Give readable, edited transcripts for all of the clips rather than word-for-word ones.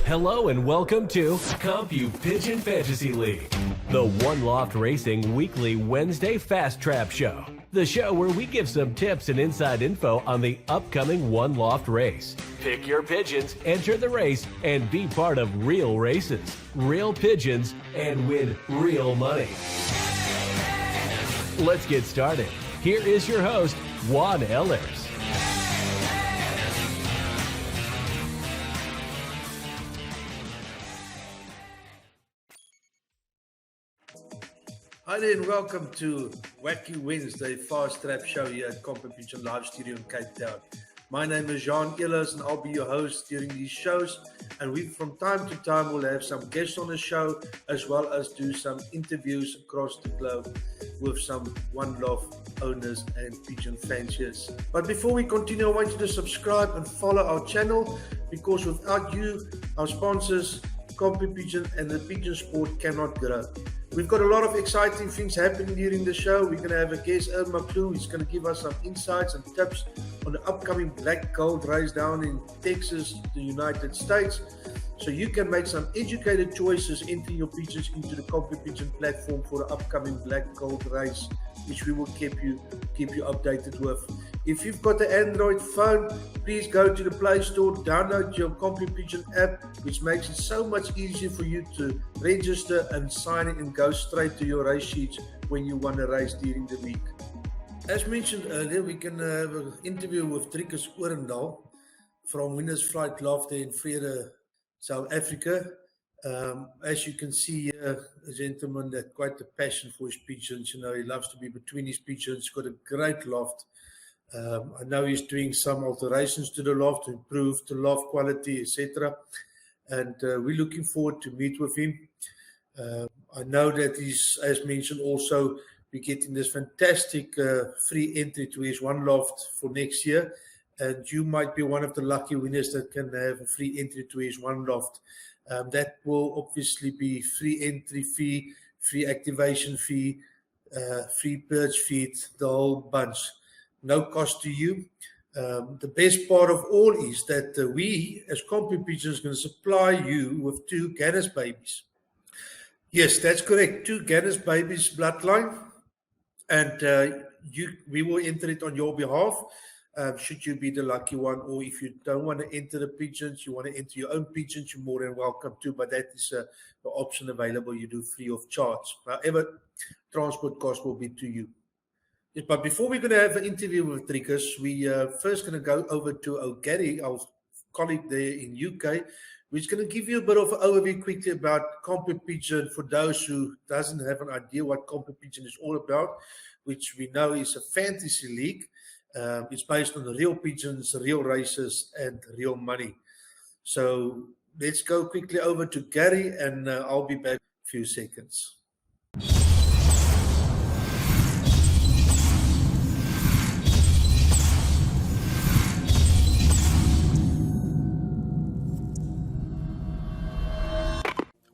Hello and welcome to CompuPigeon Fantasy League, the One Loft Racing weekly Wednesday Fast Trap show. The show where we give some tips and inside info on the upcoming One Loft race. Pick your pigeons, enter the race, and be part of real races, real pigeons, and win real money. Let's get started. Here is your host, Juan Ellers. Hi there and welcome to Wacky Wednesday Fast Trap Show here at CompuPigeon Live Studio in Cape Town. My name is Juan Ellers and I'll be your host during these shows, and we from time to time will have some guests on the show as well as do some interviews across the globe with some One Loft owners and pigeon fanciers. But before we continue, I want you to subscribe and follow our channel, because without you, our sponsors, CompuPigeon and the pigeon sport cannot grow. We've got a lot of exciting things happening during the show. We're going to have a guest, Irma Clue. He's going to give us some insights and tips on the upcoming black gold race down in Texas, the United States. So you can make some educated choices, enter your pigeons into the CompuPigeon platform for the upcoming black gold race, which we will keep you updated with. If you've got the Android phone, please go to the Play Store, download your CompuPigeon app, which makes it so much easier for you to register and sign in and go straight to your race sheets when you want to race during the week. As mentioned earlier, we can have an interview with Drikas from Winners Flight Loft in Vrede, South Africa. As you can see here, a gentleman that quite a passion for his pigeons. You know, he loves to be between his pigeons, got a great loft. I know he's doing some alterations to the loft to improve the loft quality, etc. And we're looking forward to meet with him. I know that he's, as mentioned, also be getting this fantastic free entry to his One Loft for next year. And you might be one of the lucky winners that can have a free entry to his One Loft. That will obviously be free entry fee, free activation fee, free perch feed, the whole bunch. No cost to you. The best part of all is that we, as CompuPigeon, is going to supply you with 2 Guinness babies. Yes, that's correct. 2 Guinness babies bloodline. And we will enter it on your behalf. Should you be the lucky one, or if you don't want to enter the pigeons, you want to enter your own pigeons, you're more than welcome to, but that is the option available. You do free of charge. However, transport cost will be to you. Yes, but before we're going to have an interview with Drikas, we first going to go over to Gary, our colleague there in UK, who's going to give you a bit of an overview quickly about CompuPigeon for those who doesn't have an idea what CompuPigeon is all about, which we know is a fantasy league. It's based on the real pigeons, real races, and real money. So let's go quickly over to Gary, and I'll be back in a few seconds.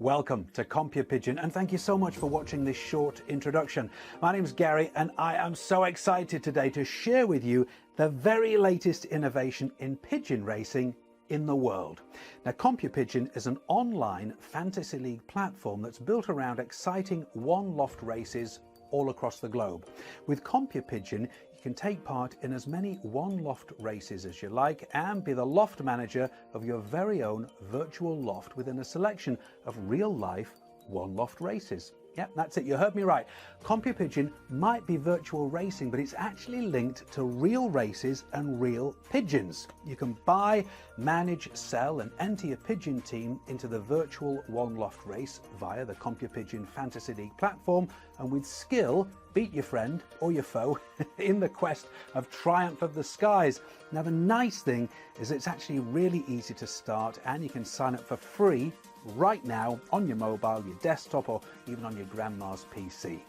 Welcome to CompuPigeon, and thank you so much for watching this short introduction. My name's Gary, and I am so excited today to share with you the very latest innovation in pigeon racing in the world. Now, CompuPigeon is an online fantasy league platform that's built around exciting One Loft races all across the globe. With CompuPigeon, you can take part in as many One Loft races as you like and be the loft manager of your very own virtual loft within a selection of real-life One Loft races. Yep, that's it, you heard me right. CompuPigeon might be virtual racing, but it's actually linked to real races and real pigeons. You can buy, manage, sell and enter your pigeon team into the virtual One Loft race via the CompuPigeon Fantasy League platform, and with skill, beat your friend or your foe in the quest of triumph of the skies. Now, the nice thing is it's actually really easy to start, and you can sign up for free right now on your mobile, your desktop, or even on your grandma's PC.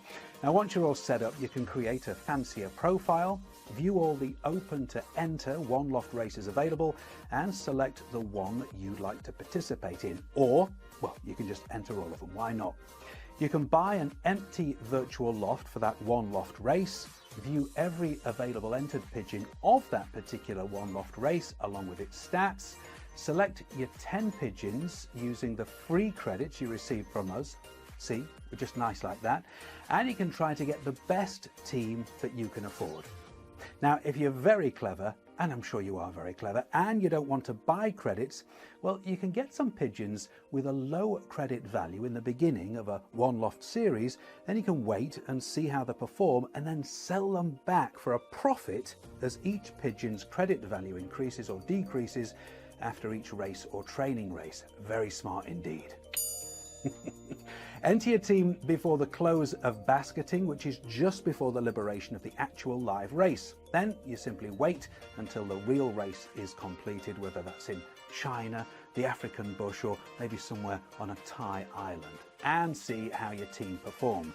Now, once you're all set up, you can create a fancier profile, view all the open to enter One Loft races available, and select the one that you'd like to participate in. Or, well, you can just enter all of them, why not? You can buy an empty virtual loft for that One Loft race, view every available entered pigeon of that particular One Loft race along with its stats, Select your 10 pigeons using the free credits you received from us. See, we're just nice like that. And you can try to get the best team that you can afford. Now, if you're very clever, and I'm sure you are very clever, and you don't want to buy credits, well, you can get some pigeons with a low credit value in the beginning of a one loft series. Then you can wait and see how they perform and then sell them back for a profit as each pigeon's credit value increases or decreases after each race or training race. Very smart indeed. Enter your team before the close of basketing, which is just before the liberation of the actual live race. Then you simply wait until the real race is completed, whether that's in China, the African bush, or maybe somewhere on a Thai island, and see how your team performed.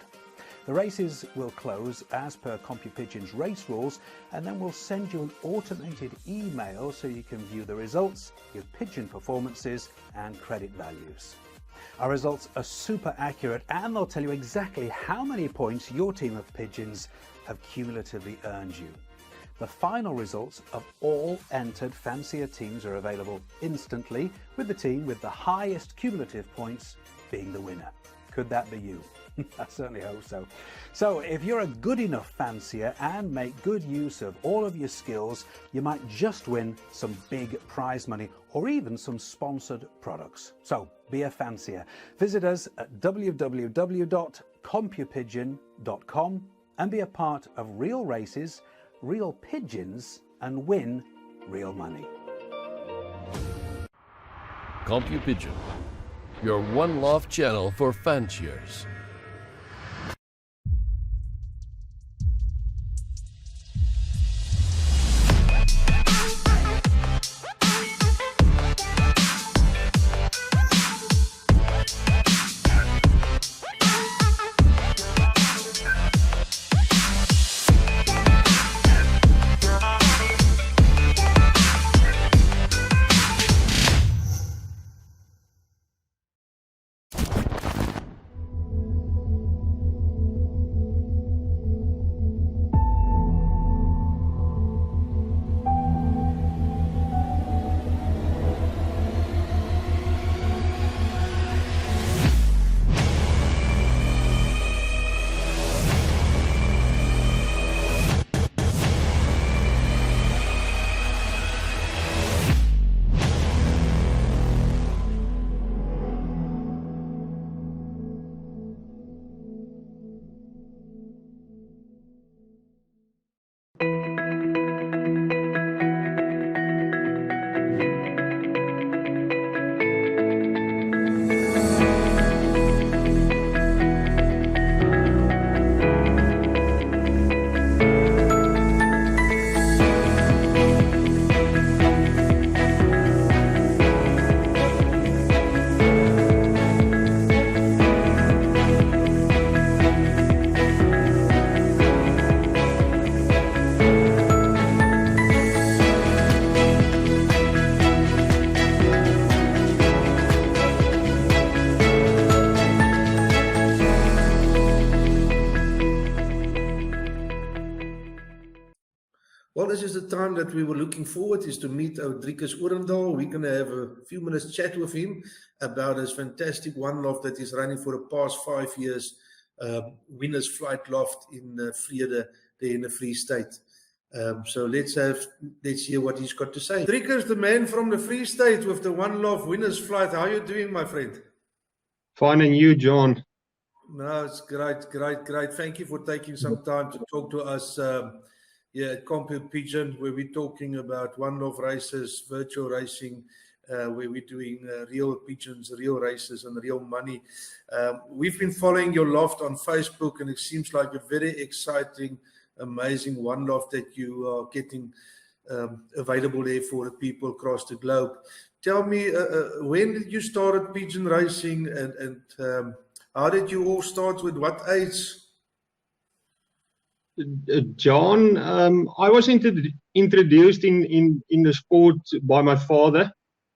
The races will close as per CompuPigeon's race rules, and then we'll send you an automated email so you can view the results, your pigeon performances and credit values. Our results are super accurate, and they'll tell you exactly how many points your team of pigeons have cumulatively earned you. The final results of all entered fancier teams are available instantly, with the team with the highest cumulative points being the winner. Could that be you? I certainly hope so. So if you're a good enough fancier and make good use of all of your skills, you might just win some big prize money or even some sponsored products. So be a fancier. Visit us at www.compupigeon.com and be a part of real races, real pigeons, and win real money. CompuPigeon, your one loft channel for fanciers. Well, this is the time that we were looking forward is to meet our Drikas Orendal. We're going to have a few minutes chat with him about his fantastic one loft that is running for the past 5 years, Winners Flight Loft in Vrede, there in the Free State. So let's hear what he's got to say. Drikas, the man from the Free State with the one loft Winners Flight. How are you doing, my friend? Fine, and you, John? No, it's great. Thank you for taking some time to talk to us at CompuPigeon, where we're talking about one-off races, virtual racing, where we're doing real pigeons, real races, and real money. We've been following your loft on Facebook, and it seems like a very exciting, amazing one loft that you are getting available there for the people across the globe. Tell me, when did you start pigeon racing, and how did you all start? With what age? John, I was introduced in the sport by my father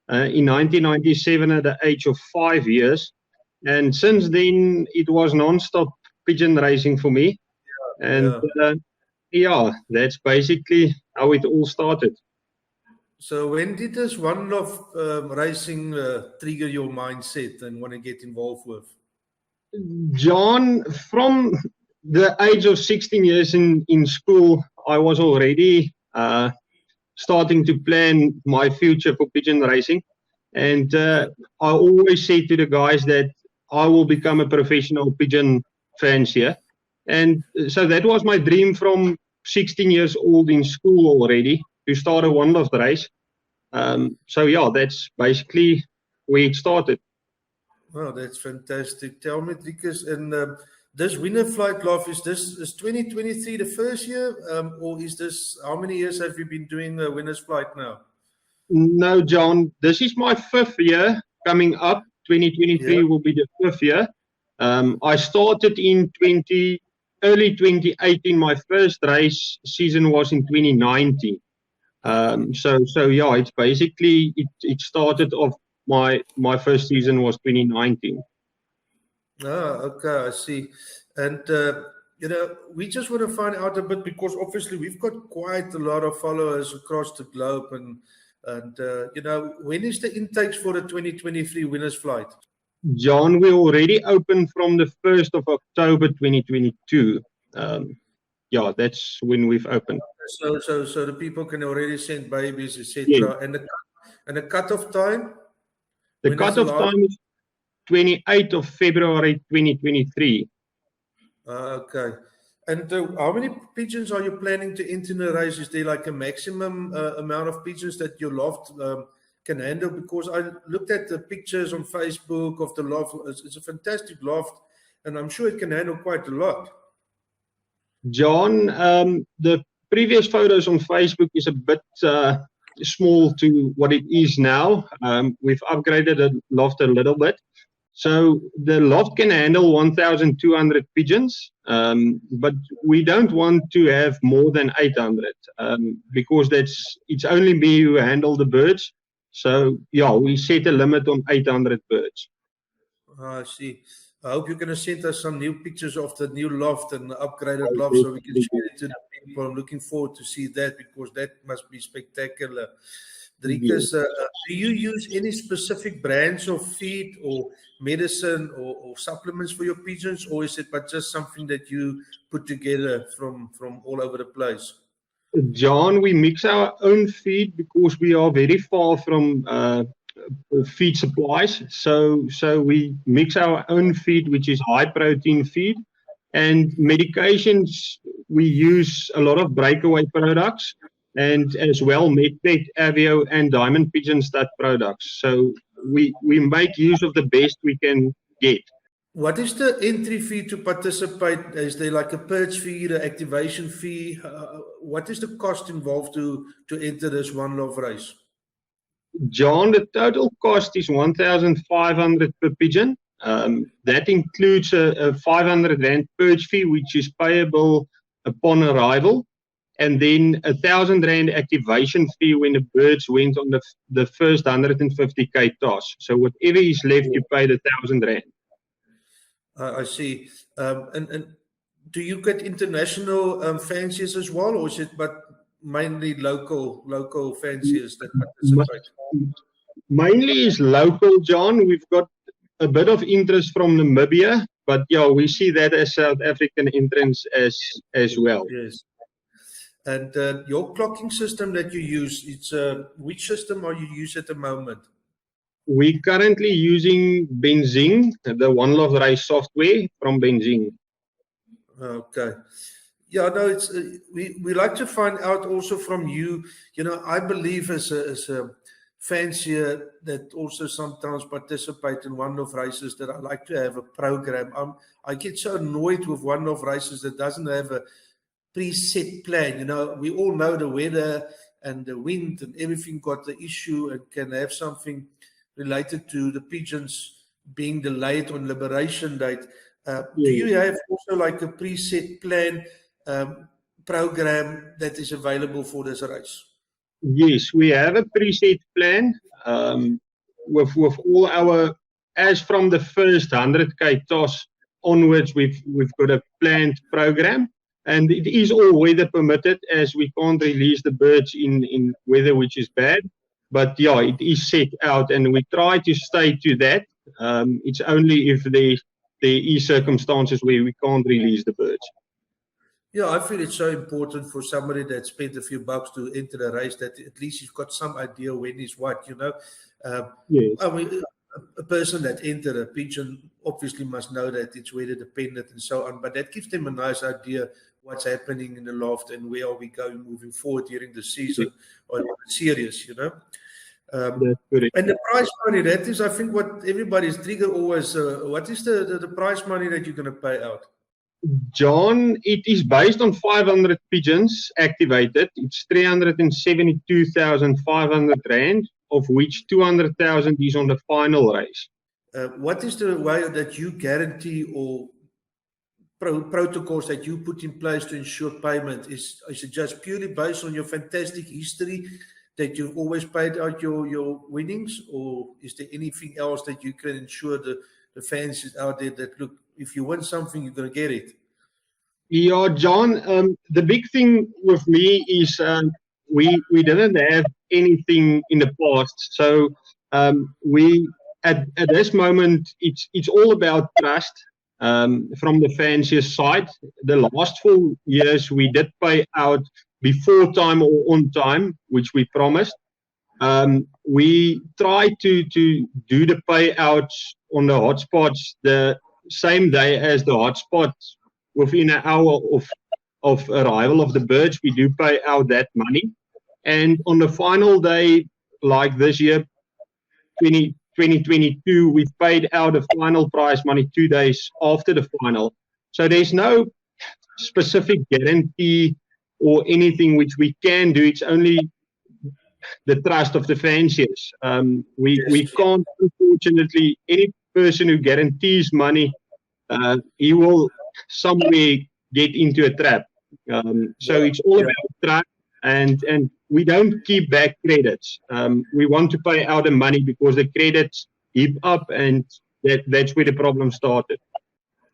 in 1997 at the age of 5 years. And since then, it was non-stop pigeon racing for me. And that's basically how it all started. So when did this one love racing trigger your mindset and want to get involved with? John, from the age of 16 years in school, I was already starting to plan my future for pigeon racing. And I always say to the guys that I will become a professional pigeon fancier. And so that was my dream from 16 years old in school already, to start a one love race. So yeah, that's basically where it started. Wow, that's fantastic. Tell me, Drikas, and this winner flight love, is 2023 the first year, or is this, how many years have you been doing winner's flight now? No, John, this is my 5th year coming up. 2023 will be the 5th year. I started in early 2018. My first race season was in 2019. So yeah, it's basically it started off. My first season was 2019. Okay, I see. And we just want to find out a bit, because obviously we've got quite a lot of followers across the globe, and when is the intakes for the 2023 winners flight? John, we already opened from the 1st of October 2022. Yeah, that's when we've opened. So the people can already send babies, etc. Yeah. And the cutoff time? The cutoff time is 28th of February 2023. Okay. And how many pigeons are you planning to enter in the race? Is there like a maximum amount of pigeons that your loft can handle? Because I looked at the pictures on Facebook of the loft. It's a fantastic loft, and I'm sure it can handle quite a lot. John, the previous photos on Facebook is a bit small to what it is now. We've upgraded the loft a little bit. So the loft can handle 1,200 pigeons, but we don't want to have more than 800 because it's only me who handle the birds. So yeah, we set a limit on 800 birds. I see. I hope you're going to send us some new pictures of the new loft and the upgraded loft so we can share it to the people. I'm looking forward to see that, because that must be spectacular. Drikas, do you use any specific brands of feed or medicine or supplements for your pigeons, or is it but just something that you put together from all over the place? John, we mix our own feed because we are very far from feed supplies. So we mix our own feed, which is high protein feed, and medications. We use a lot of breakaway products, and as well MedPet, Avio, and Diamond Pigeon Stud products. So we make use of the best we can get. What is the entry fee to participate? Is there like a perch fee, the activation fee? What is the cost involved to enter this one love race? John, the total cost is 1,500 per pigeon. That includes a 500 Rand perch fee, which is payable upon arrival, and then 1,000 Rand activation fee when the birds went on the first 150k toss. So whatever is left, you pay the 1,000 Rand. I see. And do you get international fanciers as well, or is it but mainly local fanciers that participate? Mainly is local, John. We've got a bit of interest from Namibia, but yeah, we see that as South African entrants as well. Yes. And your clocking system that you use, it's which system are you using at the moment? We're currently using Benzing, the One Love Race software from Benzing. Okay. Yeah, no, it's we like to find out also from you. You know, I believe as a fancier that also sometimes participate in one love races, that I like to have a program. I get so annoyed with one love races that doesn't have a preset plan. You know, we all know the weather and the wind and everything got the issue, and can have something related to the pigeons being delayed on Liberation Date. Do you have also like a preset plan program that is available for this race? Yes, we have a preset plan with all our, as from the first 100k toss onwards, we've got a planned program, And it is all weather permitted, as we can't release the birds in weather which is bad. But yeah, it is set out, and we try to stay to that. It's only if there is circumstances where we can't release the birds. Yeah, I feel it's so important for somebody that spent a few bucks to enter the race that at least he's got some idea when is what, you know. Yes. I mean, a person that entered a pigeon obviously must know that it's weather dependent and so on, but that gives them a nice idea what's happening in the loft and where are we going moving forward during the season or the series, you know. That's correct. And the prize money, that is, I think, what everybody's trigger always, what is the prize money that you're going to pay out? John, it is based on 500 pigeons activated. It's 372,500 Rand, of which 200,000 is on the final race. What is the way that you guarantee or protocols that you put in place to ensure payment? Is it just purely based on your fantastic history that you've always paid out your winnings, or is there anything else that you can ensure the fans out there that, look, if you win something, you're going to get it? Yeah, John, the big thing with me is we didn't have anything in the past. So we at this moment, it's all about trust from the fanciers' side. The last 4 years, we did pay out before time or on time, which we promised. We try to do the payouts on the hotspots the same day as the hotspots. Within an hour of arrival of the birds, we do pay out that money. And on the final day, like this year, 2022, we've paid out the final prize money 2 days after the final. So there's no specific guarantee or anything which we can do. It's only the trust of the fanciers. We can't, unfortunately, any person who guarantees money, he will somewhere get into a trap. So it's all about trust, and we don't keep back credits. We want to pay out the money because the credits heap up, and that's where the problem started.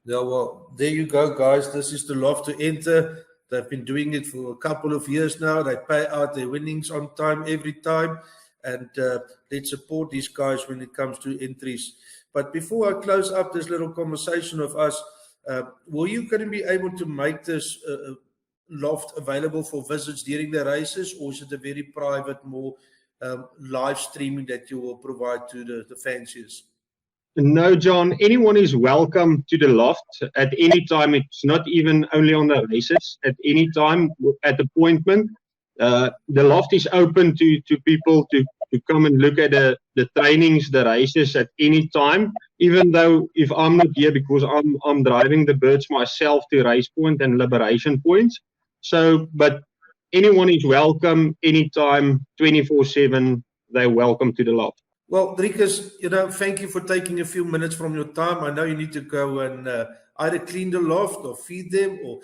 Yeah, well, there you go, guys. This is the loft to enter. They've been doing it for a couple of years now. They pay out their winnings on time, every time. And let's support these guys when it comes to entries. But before I close up this little conversation of us, were you going to be able to make this loft available for visits during the races, or is it a very private, more live streaming that you will provide to the fanciers? No, John, anyone is welcome to the loft at any time. It's not even only on the races. At any time, at appointment, the loft is open to people to come and look at the trainings, the races at any time, even though if I'm not here because I'm driving the birds myself to race point and liberation points. So, but anyone is welcome anytime, 24/7. They're welcome to the loft. Well, Drikas, thank you for taking a few minutes from your time. I know you need to go and either clean the loft or feed them or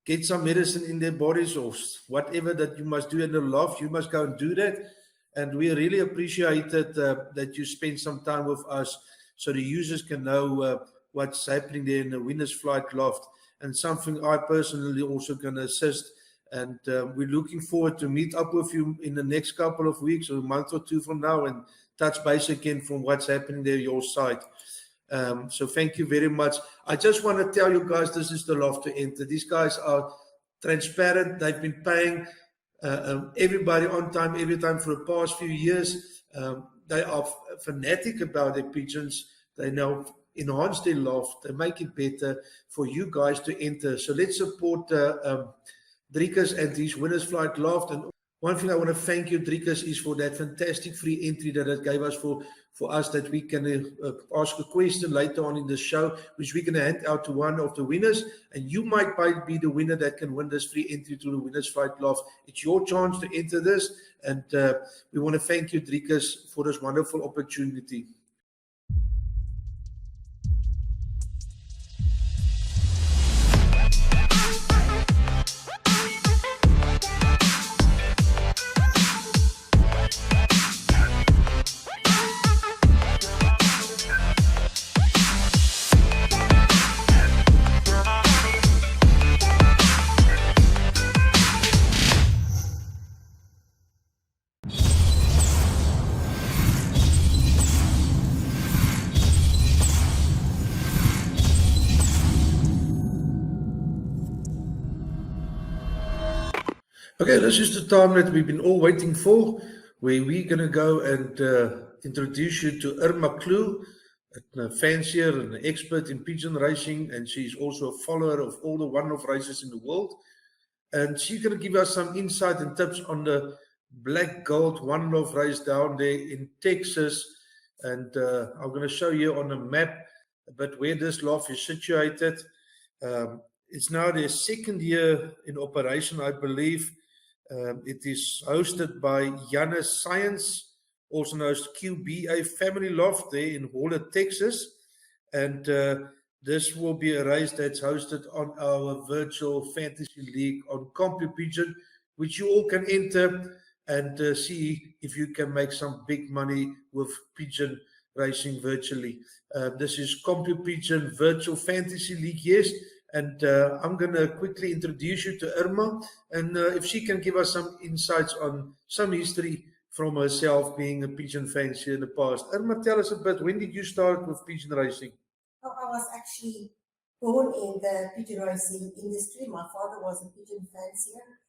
get some medicine in their bodies or whatever that you must do in the loft. You must go and do that. And we really appreciate it, that you spend some time with us so the users can know what's happening there in the Winners Flight loft, and something I personally also can assist. And we're looking forward to meet up with you in the next couple of weeks or a month or two from now and touch base again from what's happening there, your side. So thank you very much. I just want to tell you guys, this is the loft to enter. These guys are transparent. They've been paying everybody on time, every time for the past few years. They are fanatic about their pigeons. They now enhance their loft. They make it better for you guys to enter. So let's support Drikas and his Winners Flight loft. And one thing I want to thank you, Drikas, is for that fantastic free entry that it gave us for us, that we can ask a question later on in the show, which we're going to hand out to one of the winners. And you might be the winner that can win this free entry to the Winners Flight loft. It's your chance to enter this. And we want to thank you, Drikas, for this wonderful opportunity. Okay, this is the time that we've been all waiting for, where we're going to go and introduce you to Irma Klue, a fancier and an expert in pigeon racing, and she's also a follower of all the one-off races in the world. And she's going to give us some insight and tips on the black gold one-off race down there in Texas. And I'm going to show you on a map a bit where this loft is situated. It's now their second year in operation, I believe. It is hosted by Janus Science, also known as QBA Family Loft there in Waller, Texas. And this will be a race that's hosted on our virtual fantasy league on CompuPigeon, which you all can enter and see if you can make some big money with pigeon racing virtually. This is CompuPigeon Virtual Fantasy League, yes. And I'm going to quickly introduce you to Irma, and if she can give us some insights on some history from herself being a pigeon fancier in the past. Irma, tell us a bit, when did you start with pigeon racing? Oh, I was actually born in the pigeon racing industry. My father was a pigeon fancier,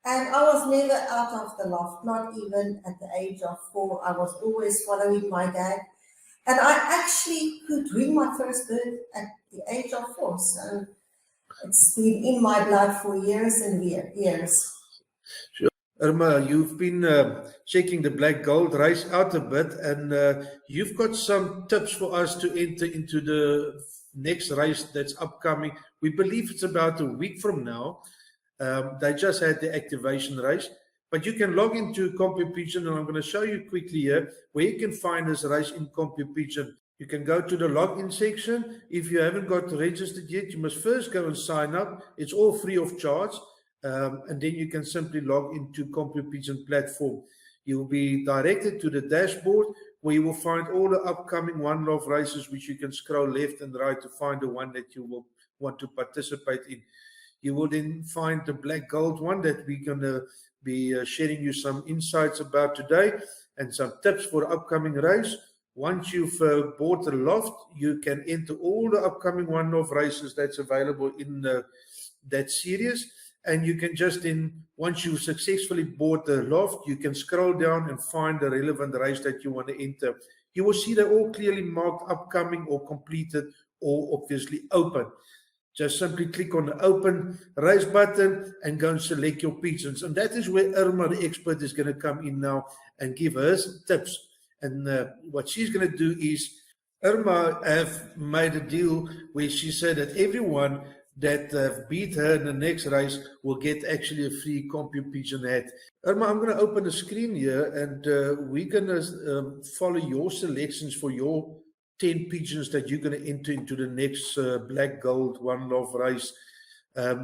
and I was never out of the loft, not even at the age of 4. I was always following my dad, and I actually could ring my first bird at the age of 4. So it's been in my blood for years and years. Sure. Irma, you've been checking the black gold race out a bit, and you've got some tips for us to enter into the next race that's upcoming. We believe it's about a week from now. They just had the activation race, but you can log into CompuPigeon, and I'm going to show you quickly here where you can find this race in CompuPigeon. You can go to the login section. If you haven't got registered yet, you must first go and sign up. It's all free of charge. And then you can simply log into CompuPigeon platform. You will be directed to the dashboard where you will find all the upcoming one-off races, which you can scroll left and right to find the one that you will want to participate in. You will then find the black gold one that we're going to be sharing you some insights about today and some tips for the upcoming race. Once you've bought the loft, you can enter all the upcoming one-off races that's available in that series. And you can just once you've successfully bought the loft, you can scroll down and find the relevant race that you want to enter. You will see they're all clearly marked upcoming or completed or obviously open. Just simply click on the open race button and go and select your pigeons. And that is where Irma, the expert, is going to come in now and give her tips. And what she's going to do is, Irma have made a deal where she said that everyone that beat her in the next race will get actually a free CompuPigeon hat. Irma, I'm going to open the screen here, and we're going to follow your selections for your 10 pigeons that you're going to enter into the next black gold one love race.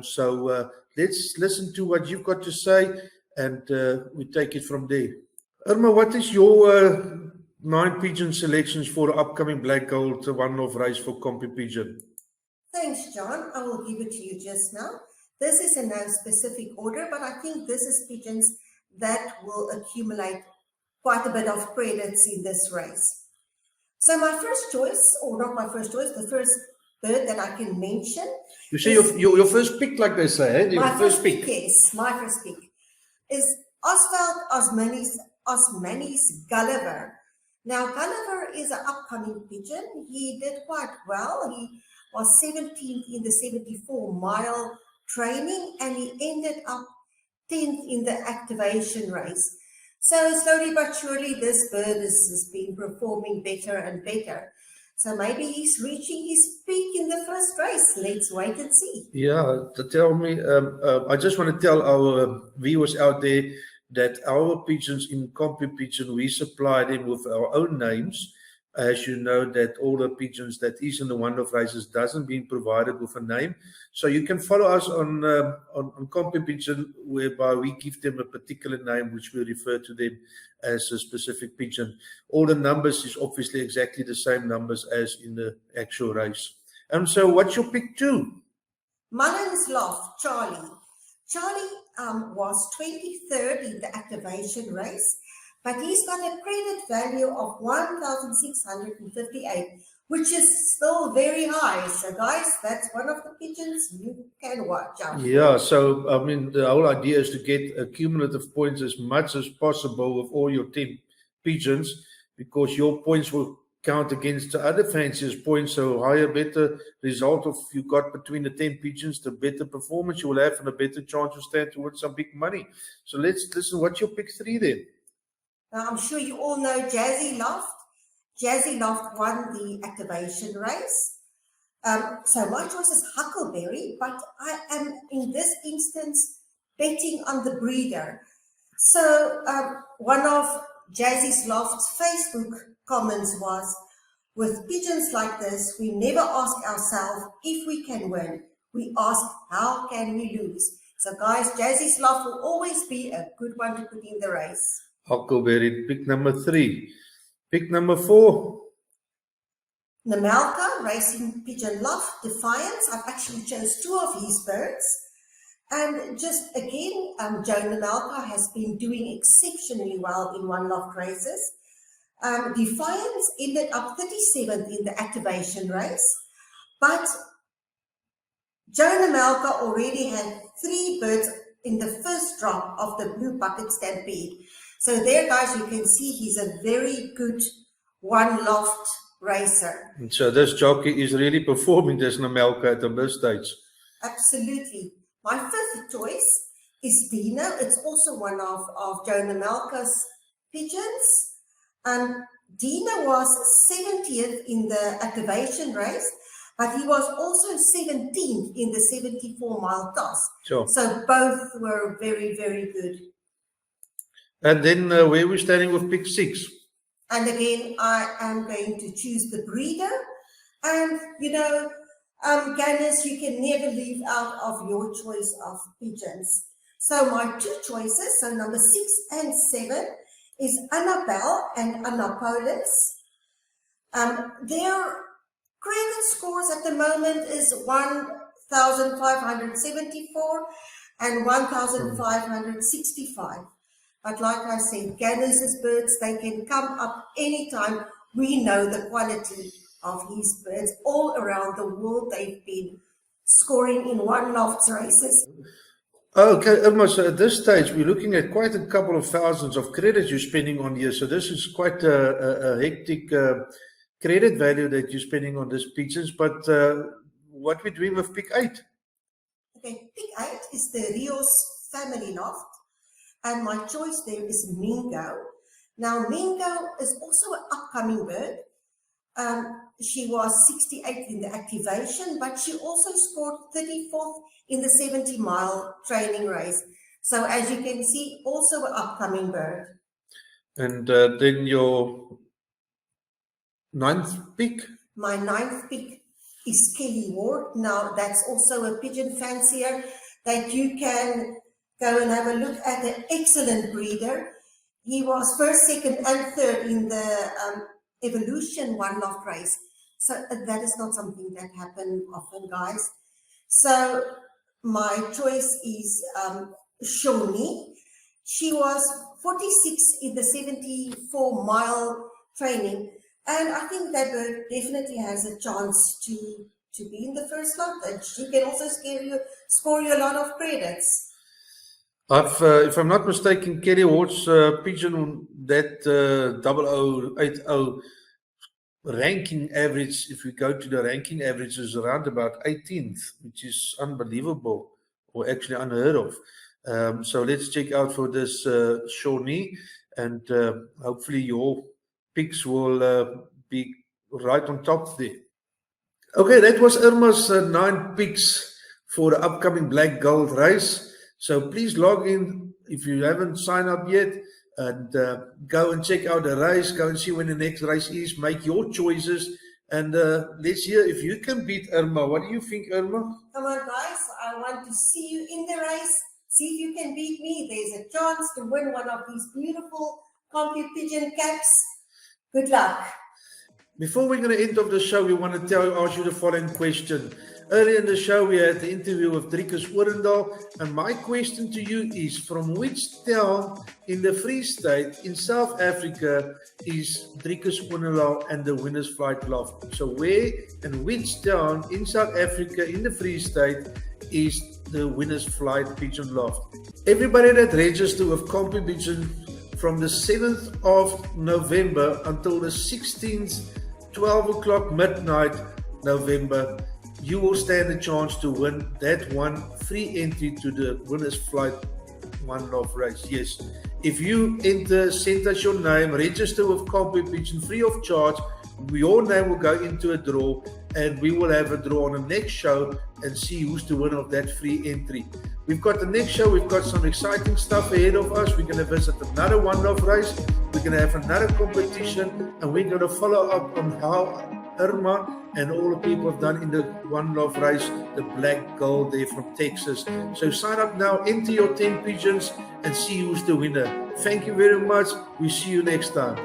So let's listen to what you've got to say, and we take it from there. Irma, what is your 9 pigeon selections for the upcoming black gold one-off race for CompuPigeon? Thanks, John. I will give it to you just now. This is in no specific order, but I think this is pigeons that will accumulate quite a bit of credits in this race. So my first choice, or not my first choice, the first bird that I can mention. You say your first pick, like they say, eh? My first pick, yes. My first pick is Oswald Osmanis Gulliver. Now, Gulliver is an upcoming pigeon. He did quite well. He was 17th in the 74-mile training, and he ended up 10th in the activation race. So slowly but surely, this bird has been performing better and better. So maybe he's reaching his peak in the first race. Let's wait and see. Yeah, tell me, I just want to tell our viewers out there that our pigeons in CompuPigeon, we supply them with our own names. As you know, that all the pigeons that is in the one-off races doesn't being provided with a name. So you can follow us on CompuPigeon, whereby we give them a particular name, which we refer to them as a specific pigeon. All the numbers is obviously exactly the same numbers as in the actual race. So what's your pick 2? My name is Loft, Charlie. Charlie was 23rd in the activation race, but he's got a credit value of 1,658, which is still very high. So guys, that's one of the pigeons you can watch out. Yeah, so I mean, the whole idea is to get cumulative points as much as possible with all your 10 pigeons, because your points will count against the other fanciers' points. So higher, better result of you got between the 10 pigeons, the better performance you will have and a better chance to stand towards some big money. So let's listen. What's your pick 3 then? Now, I'm sure you all know Jazzy Loft. Jazzy Loft won the activation race. So my choice is Huckleberry, but I am in this instance betting on the breeder. So one of Jazzy Loft's Facebook comments was, with pigeons like this, we never ask ourselves if we can win. We ask, how can we lose? So guys, Jazzy Loft will always be a good one to put in the race. Huckleberry, pick number 3. Pick number 4. Namelka, Racing Pigeon Loft, Defiance. I've actually chose 2 of his birds. And just again, Joe Namelka has been doing exceptionally well in one loft races. Defiance ended up 37th in the activation race, but Joe Namelka already had 3 birds in the first drop of the Blue Bucket Stampede. So there, guys, you can see he's a very good one loft racer. And so this jockey is really performing, this Namelka, at this stage. Absolutely. My 5th choice is Dino. It's also one of Joe Namelka's pigeons. And Dino was 70th in the activation race, but he was also 17th in the 74-mile toss. Sure. So both were very, very good. And then where are we standing with pick 6? And again, I am going to choose the breeder. And, you know, Gannis, you can never leave out of your choice of pigeons. So my 2 choices, so number 6 and 7, is Annabelle and Annapolis. Their credit scores at the moment is 1,574 and 1,565. But like I said, Gannis's birds, they can come up anytime. We know the quality of his birds. All around the world, they've been scoring in one loft races. Okay, Irma, so at this stage, we're looking at quite a couple of thousands of credits you're spending on here. So this is quite a hectic credit value that you're spending on these pigeons. But what we're doing with pick 8? Okay, pick 8 is the Rios family loft. And my choice there is Mingo. Now, Mingo is also an upcoming bird. She was 68th in the activation, but she also scored 34th in the 70-mile training race. So as you can see, also an upcoming bird. And then your 9th pick? My 9th pick is Kelly Ward. Now, that's also a pigeon fancier that you can go and have a look at. An excellent breeder. He was 1st, 2nd, and 3rd in the Evolution one loft race. So that is not something that happens often, guys. So my choice is Shawnee. She was 46 in the 74-mile training. And I think that bird definitely has a chance to be in the first lot. And she can also score you a lot of credits. If I'm not mistaken, Kelly Ward's pigeon, that 0080 ranking average, if we go to the ranking average, is around about 18th, which is unbelievable, or actually unheard of. So let's check out for this Shawnee, and hopefully your picks will be right on top there. Okay, that was Irma's 9 picks for the upcoming Black Gold race. So please log in if you haven't signed up yet, and go and check out the race. Go and see when the next race is. Make your choices, and let's hear if you can beat Irma. What do you think, Irma? Come on, guys. I want to see you in the race. See if you can beat me. There's a chance to win one of these beautiful CompuPigeon caps. Good luck. Before we're going to end of the show, we want to ask you the following question. Earlier in the show, we had the interview with Drikas, and my question to you is, from which town in the Free State in South Africa is Drikas and the Winners Flight Loft? So where and which town in South Africa in the Free State is the Winners Flight Pigeon Loft? Everybody that registered with CompuPigeon from the 7th of November until the 16th, 12 o'clock midnight November, you will stand a chance to win that one free entry to the Winners Flight One Love race. Yes, if you enter, send us your name, register with CompuPigeon free of charge, your name will go into a draw, and we will have a draw on the next show and see who's the winner of that free entry. We've got the next show, we've got some exciting stuff ahead of us. We're going to visit another One Love race, we're going to have another competition, and we're going to follow up on how Irma and all the people have done in the One Love race, the black gold there from Texas. So sign up now, enter your 10 pigeons, and see who's the winner. Thank you very much. We see you next time.